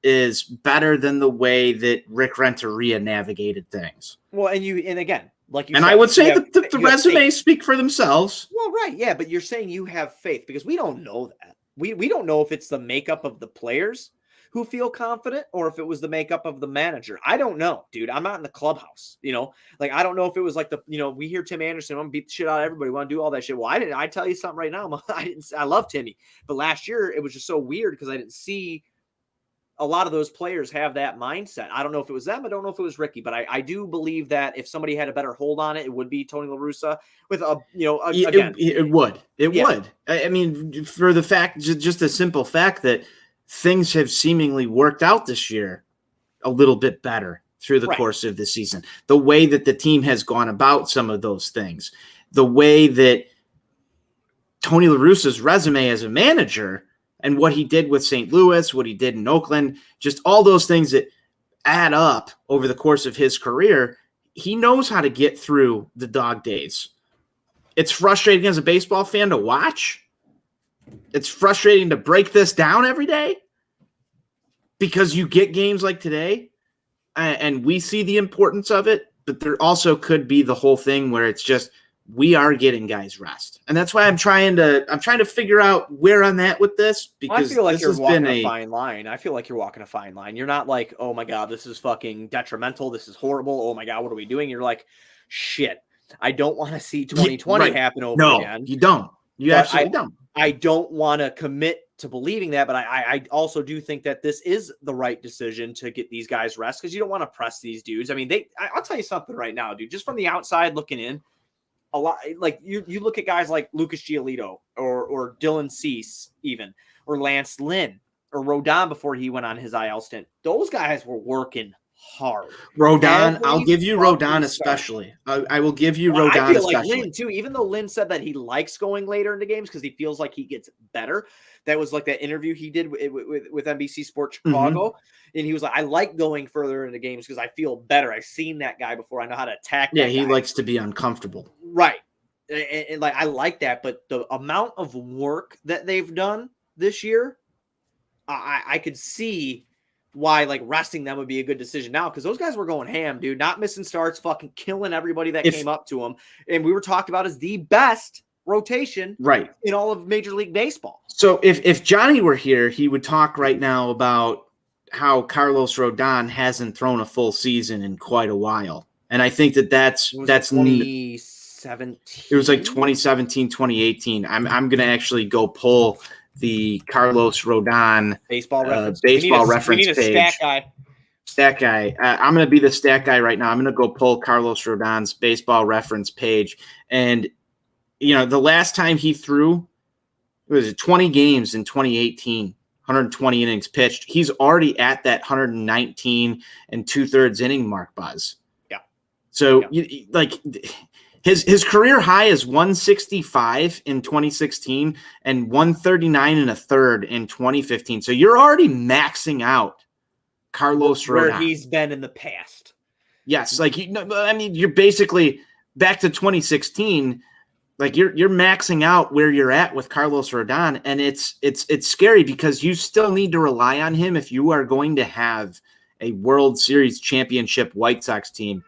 is better than the way that Rick Renteria navigated things. Well, and again, like you and said, I would say that the resumes speak for themselves. Well, right, yeah, but you're saying you have faith because we don't know that. We don't know if it's the makeup of the players. who feel confident or if it was the makeup of the manager. I don't know, dude. I'm not in the clubhouse, Like, I don't know if it was like we hear Tim Anderson, I'm gonna beat the shit out of everybody, want to do all that shit. Well, I tell you something right now. I love Timmy, but last year it was just so weird because I didn't see a lot of those players have that mindset. I don't know if it was them. I don't know if it was Ricky, but I do believe that if somebody had a better hold on it, it would be Tony La Russa with again. It would. I mean, for the fact, just the simple fact that things have seemingly worked out this year a little bit better through the course of the season. The way that the team has gone about some of those things, the way that Tony La Russa's resume as a manager and what he did with St. Louis, what he did in Oakland, just all those things that add up over the course of his career, he knows how to get through the dog days. It's frustrating as a baseball fan to watch. It's frustrating to break this down every day because you get games like today and we see the importance of it, but there also could be the whole thing where it's just we are getting guys rest. And that's why I'm trying to figure out where I'm at with this because I feel like this you're has walking been a fine line. I feel like you're walking a fine line. You're not like, oh my God, this is fucking detrimental. This is horrible. Oh my God, what are we doing? You're like, shit, I don't want to see 2020 happen over again. You don't. You absolutely don't. I don't want to commit to believing that, but I also do think that this is the right decision to get these guys rest because you don't want to press these dudes. I mean, I'll tell you something right now, dude, just from the outside looking in, a lot like you look at guys like Lucas Giolito or Dylan Cease even, or Lance Lynn or Rodon before he went on his IL stint. Those guys were working hard. Rodon, I'll give you Rodon especially. I will give you Rodon I feel especially. like Lynn too, even though Lynn said that he likes going later into games because he feels like he gets better. That was like that interview he did with NBC Sports Chicago. And he was like, I like going further into games because I feel better. I've seen that guy before. I know how to attack that he guy. likes to be uncomfortable. Right. And like, I like that. But the amount of work that they've done this year, I could see why like resting them would be a good decision now because those guys were going ham, dude. Not missing starts, fucking killing everybody that came up to them. And we were talked about as the best rotation in all of Major League Baseball. So if Johnny were here, he would talk right now about how Carlos Rodon hasn't thrown a full season in quite a while. And I think that's neat. 2017. It was like 2017, 2018. I'm going to actually go pull the Carlos Rodon baseball reference reference we need a page. Stat guy. I'm going to be the stat guy right now. I'm going to go pull Carlos Rodon's baseball reference page. And, the last time he threw, it was 20 games in 2018, 120 innings pitched. He's already at that 119 and 2/3 inning mark, Buzz. Yeah. So, his career high is 165 in 2016 and 139 1/3 in 2015. So you're already maxing out Carlos Rodon. Where he's been in the past. Yes. You're basically back to 2016. Like you're maxing out where you're at with Carlos Rodon. And it's scary because you still need to rely on him if you are going to have a World Series championship White Sox team.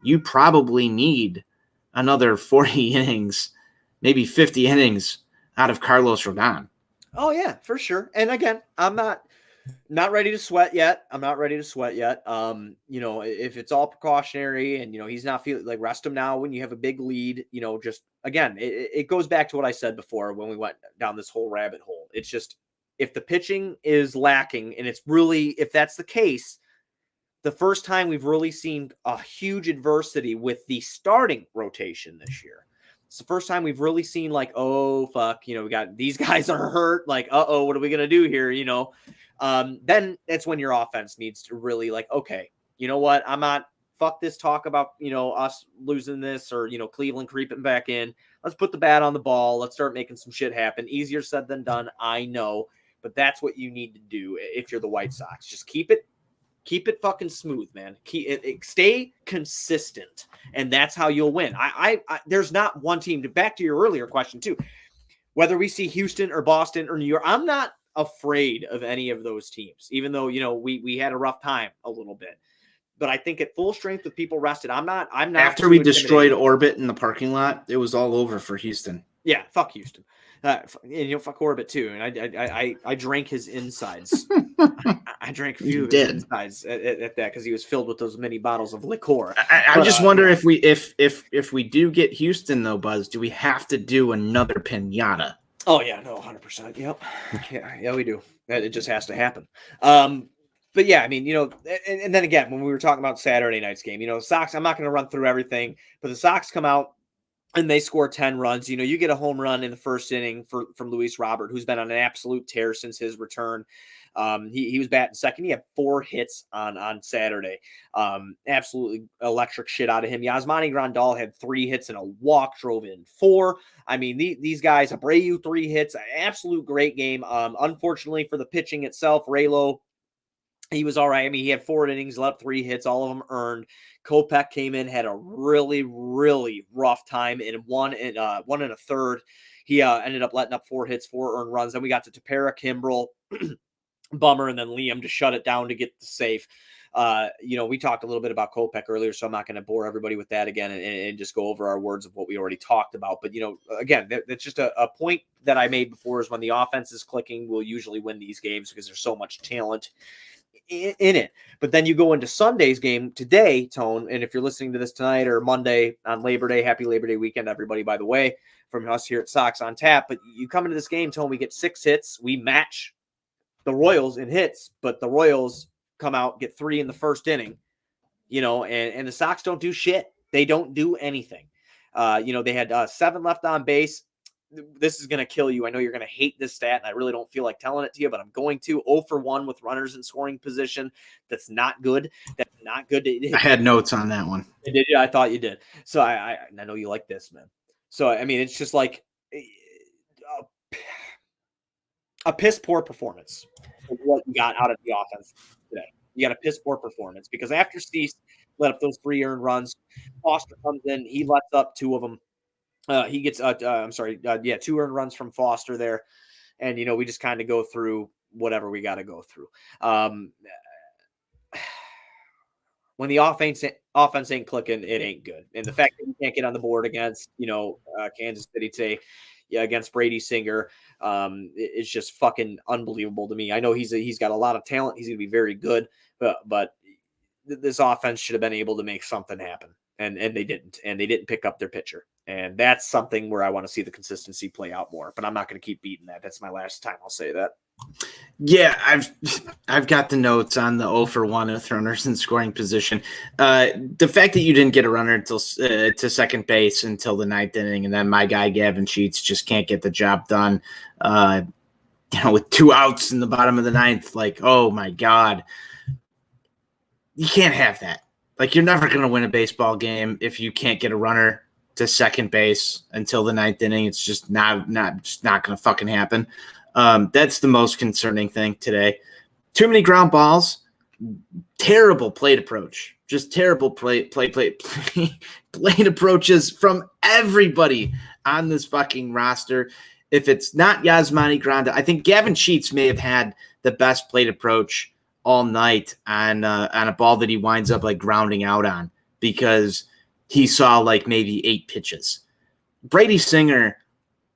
You probably need another 40 innings, maybe 50 innings out of Carlos Rodon. Oh yeah, for sure. And again, I'm not ready to sweat yet. If it's all precautionary and, he's not feeling like rest him now when you have a big lead, just again, it goes back to what I said before when we went down this whole rabbit hole. It's just, if the pitching is lacking and it's really, if that's the case, the first time we've really seen a huge adversity with the starting rotation this year. It's the first time we've really seen like, oh, fuck, we got these guys are hurt. Like, uh-oh, what are we going to do here? Then that's when your offense needs to really like, okay, you know what? I'm not, fuck this talk about, us losing this or, Cleveland creeping back in. Let's put the bat on the ball. Let's start making some shit happen. Easier said than done. I know, but that's what you need to do if you're the White Sox. Just keep it fucking smooth, man. Stay consistent, and that's how you'll win. I there's not one team. Back to your earlier question too, whether we see Houston or Boston or New York, I'm not afraid of any of those teams. Even though we had a rough time a little bit, but I think at full strength with people rested, I'm not. After we destroyed Orbit in the parking lot, it was all over for Houston. Yeah, fuck Houston. And fuck Orbit too. And I drank his insides. I I drank a You few of did. his insides at that because he was filled with those mini bottles of liqueur. I But, just wonder yeah. if we do get Houston though, Buzz, do we have to do another pinata? Oh yeah, no, 100%. Yep. Yeah, we do. It just has to happen. But yeah, I mean, and then again, when we were talking about Saturday night's game, Sox. I'm not going to run through everything, but the Sox come out and they score 10 runs. You get a home run in the first inning from Luis Robert, who's been on an absolute tear since his return. He was batting second. He had 4 hits on Saturday. Absolutely electric shit out of him. Yasmani Grandal had 3 hits and a walk, drove in 4. I mean, these guys, Abreu 3 hits, absolute great game. Unfortunately for the pitching itself, Raylo, he was all right. I mean, he had 4 innings, let up 3 hits, all of them earned. Kopech came in, had a really, really rough time in 1 and 1/3. He ended up letting up 4 hits, 4 earned runs. Then we got to Tepera, Kimbrel, Bummer, and then Liam to shut it down to get the safe. We talked a little bit about Kopech earlier, so I'm not going to bore everybody with that again and just go over our words of what we already talked about. But, again, that's just a point that I made before, is when the offense is clicking, we'll usually win these games because there's so much talent in it. But then you go into Sunday's game today, Tone, and if you're listening to this tonight or Monday on Labor Day, happy Labor Day weekend, everybody, by the way, from us here at Sox on Tap. But you come into this game, Tone, we get 6 hits. We match the Royals in hits, but the Royals come out, get 3 in the first inning, and the Sox don't do shit. They don't do anything. They had 7 left on base. This is going to kill you. I know you're going to hate this stat, and I really don't feel like telling it to you, but I'm going to. 0 for 1 with runners in scoring position. That's not good. That's not good. I had notes on that one. Did you? I thought you did. So I know you like this, man. So, I mean, it's just like a piss poor performance of what you got out of the offense today. You got a piss poor performance because after Cease let up those 3 earned runs, Foster comes in. He lets up 2 of them. He gets 2 earned runs from Foster there, and we just kind of go through whatever we got to go through. When the offense ain't clicking, it ain't good, and the fact that you can't get on the board against Kansas City today, against Brady Singer, it's just fucking unbelievable to me. I know he's got a lot of talent. He's gonna be very good, but this offense should have been able to make something happen. And they didn't pick up their pitcher. And that's something where I want to see the consistency play out more. But I'm not going to keep beating that. That's my last time I'll say that. Yeah, I've got the notes on the 0 for 1 with runners in scoring position. The fact that you didn't get a runner until to second base until the 9th inning, and then my guy Gavin Sheets just can't get the job done. With 2 outs in the bottom of the 9th, like, oh my God, you can't have that. Like, you're never going to win a baseball game if you can't get a runner to second base until the 9th inning. It's just not going to fucking happen. That's the most concerning thing today. Too many ground balls, terrible plate approach, just terrible plate approaches from everybody on this fucking roster. If it's not Yasmani Granda, I think Gavin Sheets may have had the best plate approach all night on a ball that he winds up like grounding out on because he saw like maybe 8 pitches. Brady Singer,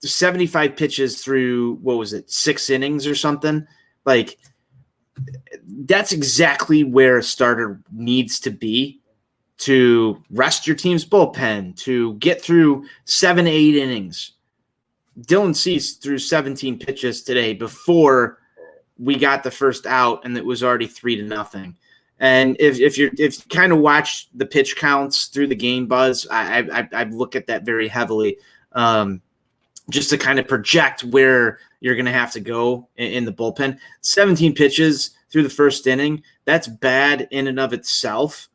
75 pitches through, 6 innings or something? Like, that's exactly where a starter needs to be to rest your team's bullpen, to get through 7, 8 innings. Dylan Cease threw 17 pitches today before we got the first out, and it was already 3-0. And if you kind of watch the pitch counts through the game, Buzz, I look at that very heavily, just to kind of project where you're going to have to go in the bullpen. 17 pitches through the first inning, that's bad in and of itself.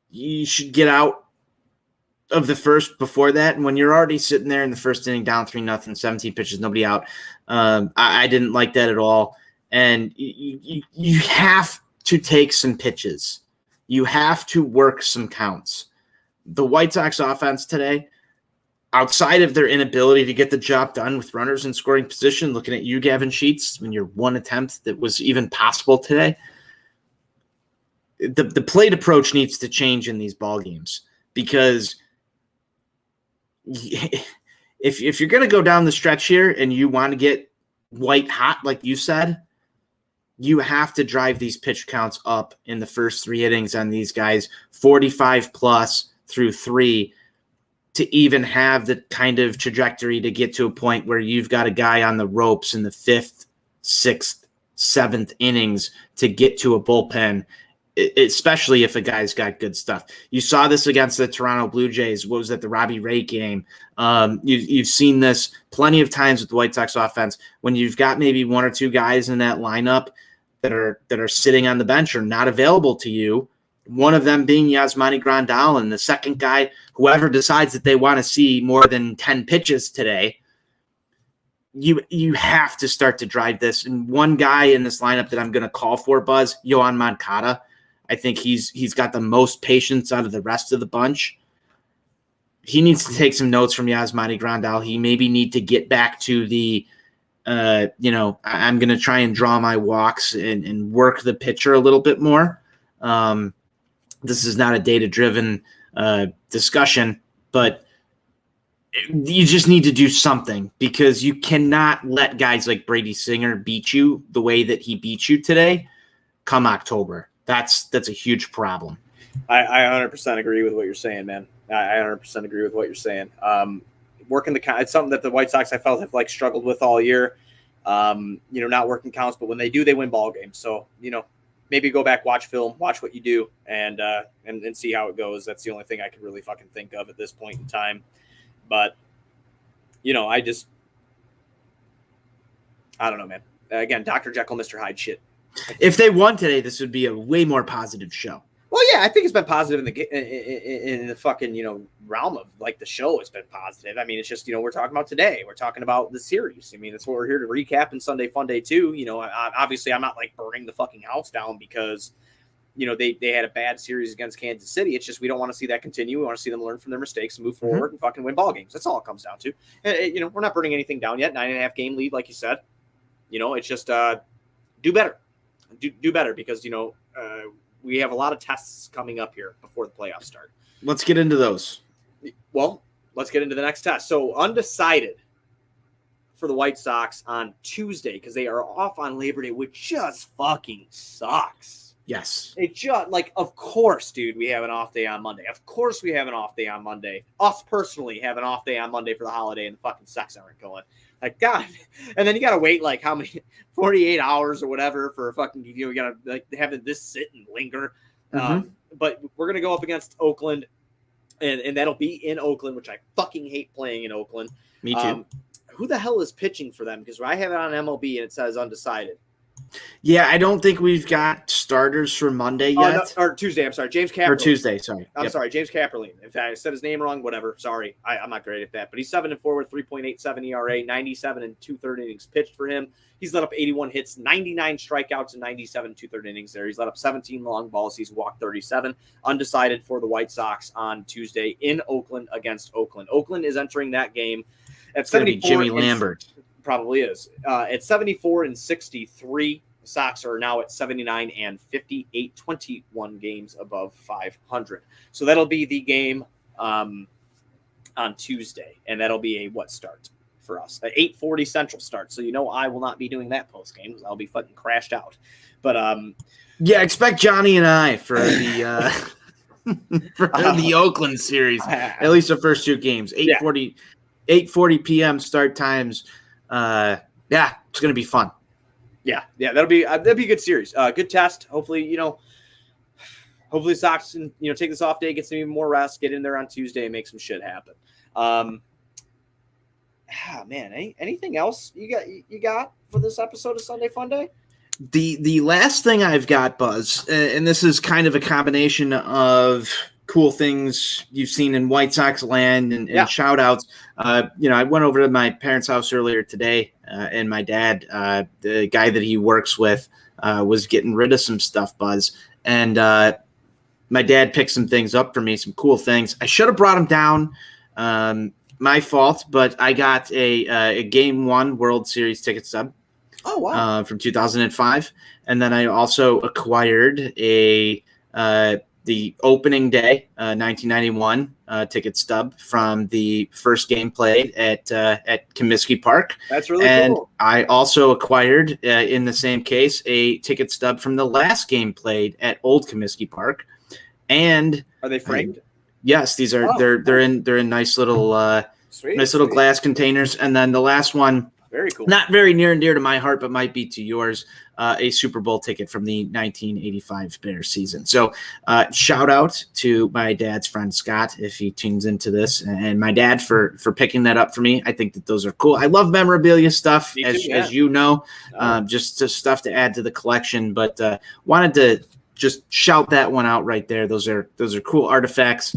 You should get out of the first before that. And when you're already sitting there in the first inning down 3-0, 17 pitches, nobody out, I didn't like that at all. And you have to take some pitches. You have to work some counts. The White Sox offense today, outside of their inability to get the job done with runners in scoring position, looking at you, Gavin Sheets, when your 1 attempt that was even possible today, the plate approach needs to change in these ball games, because if you're going to go down the stretch here and you want to get white hot, like you said, You have to drive these pitch counts up in the first 3 innings on these guys, 45 plus through 3, to even have the kind of trajectory to get to a point where you've got a guy on the ropes in the 5th, 6th, 7th innings to get to a bullpen, especially if a guy's got good stuff. You saw this against the Toronto Blue Jays. What was that, the Robbie Ray game? You've seen this plenty of times with the White Sox offense when you've got maybe 1 or 2 guys in that lineup that are sitting on the bench or not available to you. One of them being Yasmani Grandal, and the second guy, whoever decides that they want to see more than 10 pitches today. You have to start to drive this. And one guy in this lineup that I'm going to call for, Buzz, Yohan Moncada. I think he's got the most patience out of the rest of the bunch. He needs to take some notes from Yasmani Grandal. He maybe need to get back to the, I'm going to try and draw my walks and work the pitcher a little bit more. This is not a data-driven discussion, but you just need to do something because you cannot let guys like Brady Singer beat you the way that he beat you today come October. That's a huge problem. I 100% agree with what you're saying, man. I 100% agree with what you're saying. Working the count, it's something that the White Sox I felt have like struggled with all year. Not working counts, but when they do, they win ball games. So maybe go back, watch film, watch what you do, and see how it goes. That's the only thing I could really fucking think of at this point in time. But I don't know, man. Again, Dr. Jekyll, Mr. Hyde shit. If they won today, this would be a way more positive show. Well, yeah, I think it's been positive in the fucking realm of like the show. It's been positive. I mean, it's just we're talking about today. We're talking about the series. I mean, that's what we're here to recap in Sunday Funday too. Obviously, I'm not like burning the fucking house down because they had a bad series against Kansas City. It's just we don't want to see that continue. We want to see them learn from their mistakes and move forward and fucking win ball games. That's all it comes down to. And, we're not burning anything down yet. 9.5 game lead, like you said. It's just do better. Do better because we have a lot of tests coming up here before the playoffs start. Let's get into those. Well, let's get into the next test. So undecided for the White Sox on Tuesday because they are off on Labor Day, which just fucking sucks. Yes. It just of course, dude, we have an off day on Monday. Of course we have an off day on Monday. Us personally have an off day on Monday for the holiday and the fucking Sox aren't going. Like, God. And then you got to wait like how many 48 hours or whatever for a fucking, you got to like have this sit and linger. But we're going to go up against Oakland and that'll be in Oakland, which I fucking hate playing in Oakland. Me too. Who the hell is pitching for them? Because I have it on MLB and it says undecided. Yeah, I don't think we've got starters for Monday yet. Or Tuesday, I'm sorry. James Capperlin. Or Tuesday, sorry. I'm sorry, James Capperlin. If I said his name wrong, whatever. Sorry. I'm not great at that. But he's 7-4 with 3.87 ERA, 97 and 2/3 innings pitched for him. He's let up 81 hits, 99 strikeouts, and 97 2/3 innings there. He's let up 17 long balls. He's walked 37. Undecided for the White Sox on Tuesday in Oakland against Oakland. Oakland is entering that game at 74. Jimmy Lambert. Probably is. At 74 and 63. The Sox are now at 79 and 58, 21 games above 500. So that'll be the game on Tuesday, and that'll be a what start for us? At 8:40 Central start. So I will not be doing that post game because I'll be fucking crashed out. But yeah, expect Johnny and I for the for the Oakland series. At least the first 2 games. 8:40 p.m. start times. Yeah, it's gonna be fun. Yeah, that'll be a good series. Good test. Hopefully, hopefully Sox can take this off day, get some even more rest, get in there on Tuesday, and make some shit happen. Man, anything else you got for this episode of Sunday Funday? The last thing I've got, Buzz, and this is kind of a combination of cool things you've seen in White Sox land and shout outs. I went over to my parents' house earlier today, and my dad, the guy that he works with, was getting rid of some stuff, Buzz. And my dad picked some things up for me, some cool things. I should have brought him down. My fault, but I got a Game 1 World Series ticket stub. Oh, wow. From 2005. And then I also acquired the opening day, 1991 ticket stub from the first game played at Comiskey Park. That's really and cool. I also acquired, in the same case, a ticket stub from the last game played at Old Comiskey Park. And Are they framed? Yes, these are. They're in nice little Sweet. glass containers. And then the last one, Very cool. not very near and dear to my heart, but might be to yours, a Super Bowl ticket from the 1985 Bears season. So shout out to my dad's friend Scott if he tunes into this, and my dad for picking that up for me. I think that those are cool. I love memorabilia stuff, as you know, just stuff to add to the collection. But wanted to just shout that one out right there. Those are cool artifacts,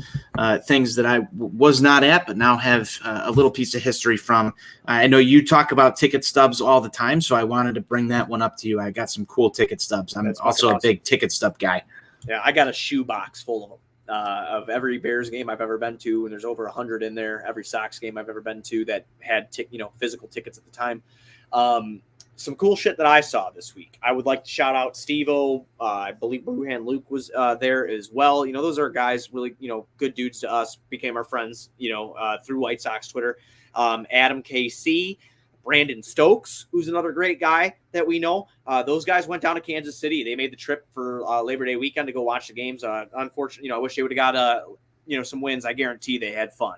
things that I was not at, but now have a little piece of history from. I know you talk about ticket stubs all the time, so I wanted to bring that one up to you. I got some cool ticket stubs. I'm also a big ticket stub guy. Yeah, I got a shoebox full of them. Of every Bears game I've ever been to, and there's over 100 in there. Every Sox game I've ever been to that had physical tickets at the time. Some cool shit that I saw this week. I would like to shout out Steve-O. I believe Bruhan Luke was there as well. Those are guys really, good dudes to us, became our friends, through White Sox Twitter. Adam KC, Brandon Stokes, who's another great guy that we know. Those guys went down to Kansas City. They made the trip for Labor Day weekend to go watch the games. Unfortunately, I wish they would have got some wins. I guarantee they had fun.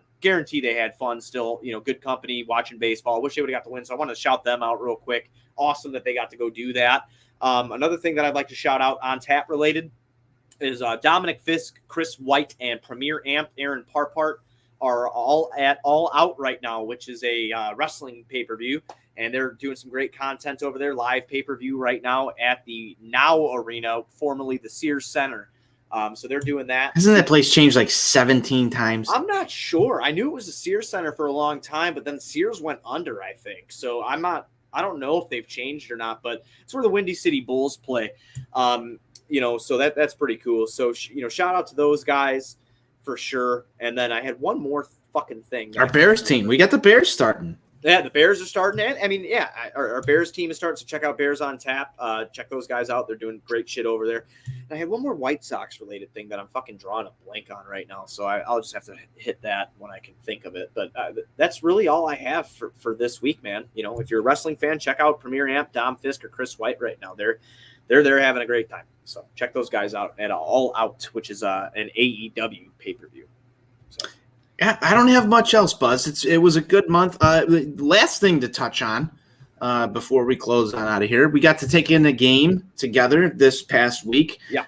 Still, good company watching baseball. I wish they would have got the win. So I want to shout them out real quick. Awesome that they got to go do that. Another thing that I'd like to shout out on tap related is Dominic Fisk, Chris White, and Premier Amp Aaron Parpart are all out right now, which is a wrestling pay-per-view. And they're doing some great content over there, live pay-per-view right now at the Now Arena, formerly the Sears Center. So they're doing that. Hasn't that place changed like 17 times? I'm not sure. I knew it was the Sears Center for a long time, but then Sears went under, I think. So I don't know if they've changed or not, but it's where the Windy City Bulls play. So that's pretty cool. So, shout out to those guys for sure. And then I had one more fucking thing. Our Bears team. We got the Bears starting. Yeah, the Bears are starting. Our Bears team is starting. So check out Bears on Tap. Check those guys out. They're doing great shit over there. And I had one more White Sox related thing that I'm fucking drawing a blank on right now. So I'll just have to hit that when I can think of it. But that's really all I have for this week, man. If you're a wrestling fan, check out Premier Amp, Dom Fisk, or Chris White right now. They're there having a great time. So check those guys out at All Out, which is an AEW pay-per-view. So. Yeah, I don't have much else, Buzz. It was a good month. Last thing to touch on before we close on out of here, we got to take in a game together this past week. Yeah,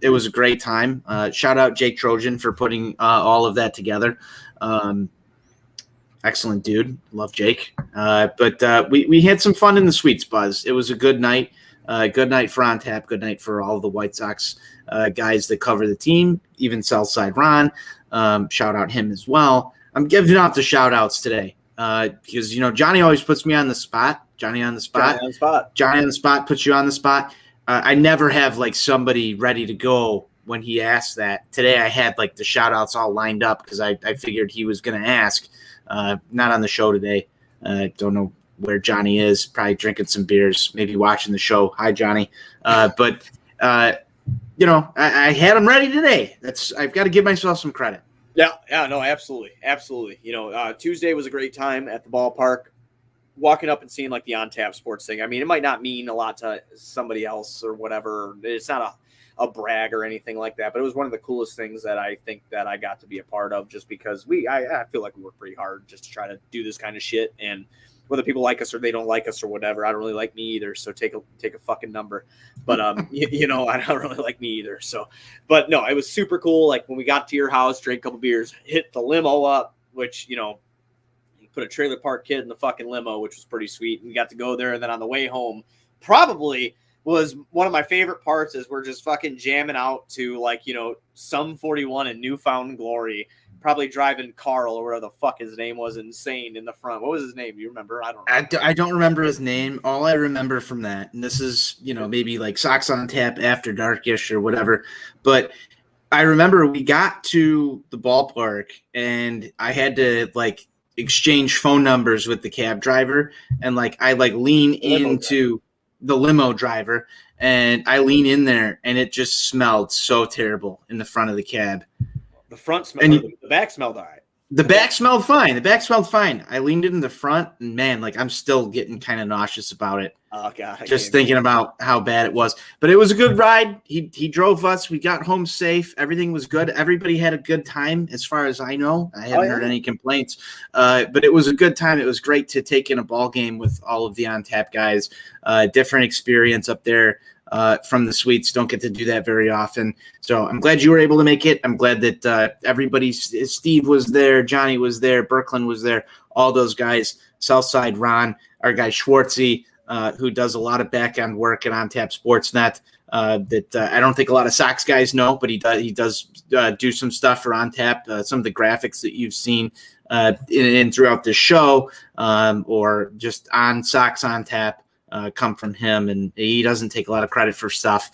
it was a great time. Shout out Jake Trojan for putting all of that together. Excellent dude, love Jake. But we had some fun in the suites, Buzz. It was a good night. Good night for On Tap. Good night for all the White Sox guys that cover the team, even Southside Ron. Shout out him as well. I'm giving out the shout outs today because, Johnny always puts me on the spot. Johnny on the spot puts you on the spot. I never have like somebody ready to go when he asks that. Today I had like the shout outs all lined up because I figured he was going to ask. Not on the show today. Don't know where Johnny is, probably drinking some beers, maybe watching the show. Hi, Johnny. But I had him ready today. I've got to give myself some credit. Yeah, no, absolutely. Tuesday was a great time at the ballpark. Walking up and seeing like the On Tap Sports thing. I mean, it might not mean a lot to somebody else or whatever. It's not a brag or anything like that, but it was one of the coolest things that I think that I got to be a part of, just because I feel like we work pretty hard just to try to do this kind of shit. And whether people like us or they don't like us or whatever, I don't really like me either. So take a fucking number. But I don't really like me either. So, but no, it was super cool. Like when we got to your house, drank a couple beers, hit the limo up, which you put a trailer park kid in the fucking limo, which was pretty sweet. And we got to go there, and then on the way home, probably was one of my favorite parts is we're just fucking jamming out to Sum 41 and Newfound Glory. Probably driving Carl or whatever the fuck his name was, insane in the front. What was his name? Do you remember? I don't know. I don't remember his name. All I remember from that, and this is, maybe like Sox on Tap after darkish or whatever, but I remember we got to the ballpark and I had to exchange phone numbers with the cab driver, and I lean into the limo driver and I lean in there and it just smelled so terrible in the front of the cab. The front smell, And the back smelled all right. The back smelled fine. The back smelled fine. I leaned in the front, and man, like I'm still getting kind of nauseous about it. Oh God! Just thinking about how bad it was. But it was a good ride. He drove us. We got home safe. Everything was good. Everybody had a good time, as far as I know. I haven't heard any complaints. But it was a good time. It was great to take in a ball game with all of the On Tap guys. Different experience up there. From the suites. Don't get to do that very often. So I'm glad you were able to make it. I'm glad that everybody, Steve was there, Johnny was there, Berkland was there, all those guys, Southside Ron, our guy Schwartzy, who does a lot of back-end work at On Tap Sportsnet that I don't think a lot of Sox guys know, but he does do some stuff for On Tap, some of the graphics that you've seen in throughout the show or just on Sox On Tap. Come from him, and he doesn't take a lot of credit for stuff,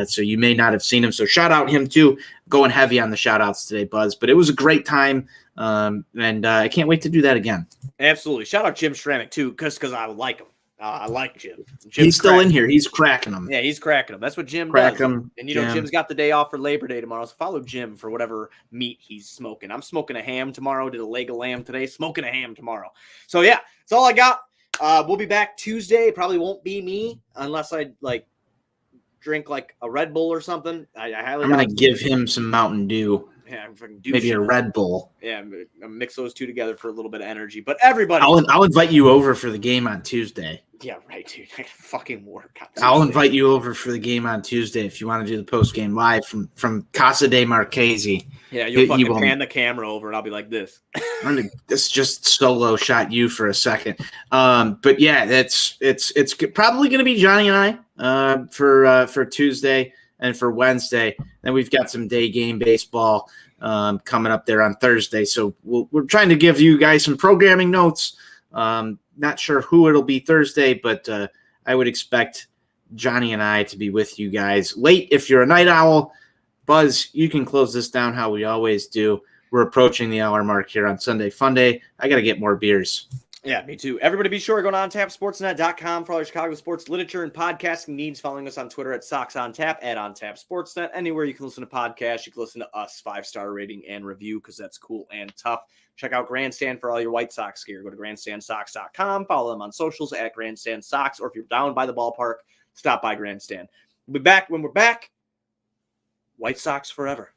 so you may not have seen him. So shout out him too, going heavy on the shout outs today, Buzz. But it was a great time, and I can't wait to do that again. Absolutely. Shout out Jim Stramick too, because I like him. I like Jim. He's still in here. He's cracking them. Yeah, he's cracking them. That's what Jim Crack does. him. And Jim's got the day off for Labor Day tomorrow, so follow Jim for whatever meat he's smoking. I'm smoking a ham tomorrow. Did a leg of lamb today. Smoking a ham tomorrow. So yeah, that's all I got. We'll be back Tuesday. Probably won't be me unless I drink like a Red Bull or something. I'm gonna give him some Mountain Dew. Yeah, maybe a Red Bull. Yeah, mix those two together for a little bit of energy. But everybody, I'll invite you over for the game on Tuesday. Yeah, right, dude. I fucking work. I'll invite you over for the game on Tuesday if you want to do the post game live from Casa de Marchese. Yeah, you'll fucking pan the camera over, and I'll be like this. Let's just solo shot you for a second. But yeah, it's probably going to be Johnny and I for Tuesday and for Wednesday. Then we've got some day game baseball coming up there on Thursday. So we're trying to give you guys some programming notes. Not sure who it'll be Thursday, but I would expect Johnny and I to be with you guys late if you're a night owl. Buzz, you can close this down how we always do. We're approaching the hour mark here on Sunday Funday. I got to get more beers. Yeah, me too. Everybody be sure to go to ontapsportsnet.com for all your Chicago sports literature and podcasting needs. Following us on Twitter at Sox On Tap, at On Tap Sportsnet. Anywhere you can listen to podcasts, you can listen to us, 5-star rating and review, because that's cool and tough. Check out Grandstand for all your White Sox gear. Go to grandstandsox.com. Follow them on socials at Grandstand Sox, or if you're down by the ballpark, stop by Grandstand. We'll be back when we're back. White Sox forever.